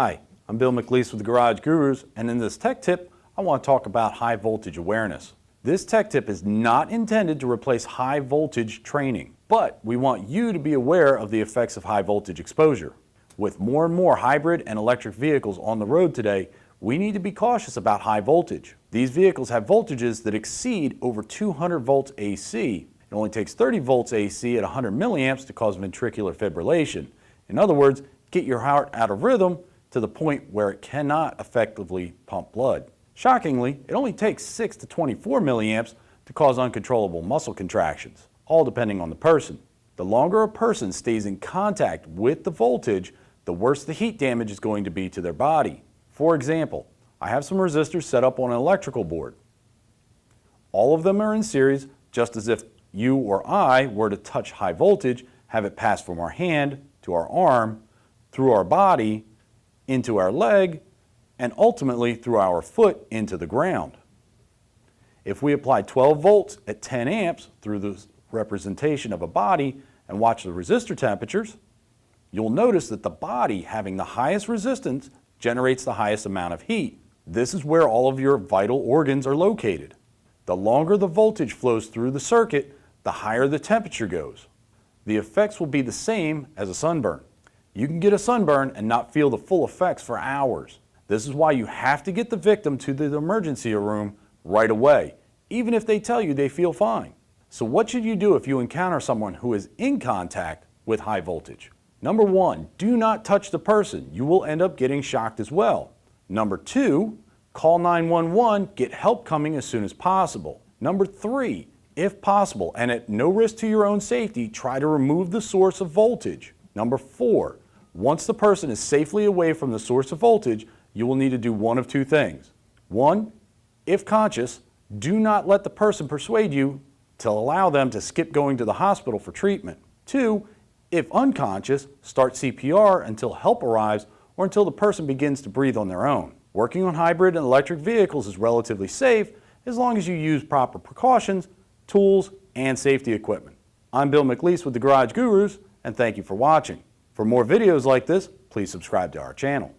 Hi, I'm Bill McAleese with the Garage Gurus, and in this tech tip, I want to talk about high voltage awareness. This tech tip is not intended to replace high voltage training, but we want you to be aware of the effects of high voltage exposure. With more and more hybrid and electric vehicles on the road today, we need to be cautious about high voltage. These vehicles have voltages that exceed over 200 volts AC. It only takes 30 volts AC at 100 milliamps to cause ventricular fibrillation. In other words, get your heart out of rhythm to the point where it cannot effectively pump blood. Shockingly, it only takes 6 to 24 milliamps to cause uncontrollable muscle contractions, all depending on the person. The longer a person stays in contact with the voltage, the worse the heat damage is going to be to their body. For example, I have some resistors set up on an electrical board. All of them are in series, just as if you or I were to touch high voltage, have it pass from our hand to our arm, through our body, into our leg, and ultimately through our foot into the ground. If we apply 12 volts at 10 amps through the representation of a body and watch the resistor temperatures, you'll notice that the body having the highest resistance generates the highest amount of heat. This is where all of your vital organs are located. The longer the voltage flows through the circuit, the higher the temperature goes. The effects will be the same as a sunburn. You can get a sunburn and not feel the full effects for hours. This is why you have to get the victim to the emergency room right away, even if they tell you they feel fine. So what should you do if you encounter someone who is in contact with high voltage? Number 1, do not touch the person. You will end up getting shocked as well. Number 2, call 911, get help coming as soon as possible. Number 3, if possible, and at no risk to your own safety, try to remove the source of voltage. Number 4, once the person is safely away from the source of voltage, you will need to do one of two things. 1, if conscious, do not let the person persuade you to allow them to skip going to the hospital for treatment. 2, if unconscious, start CPR until help arrives or until the person begins to breathe on their own. Working on hybrid and electric vehicles is relatively safe as long as you use proper precautions, tools, and safety equipment. I'm Bill McAleese with the Garage Gurus, and thank you for watching. For more videos like this, please subscribe to our channel.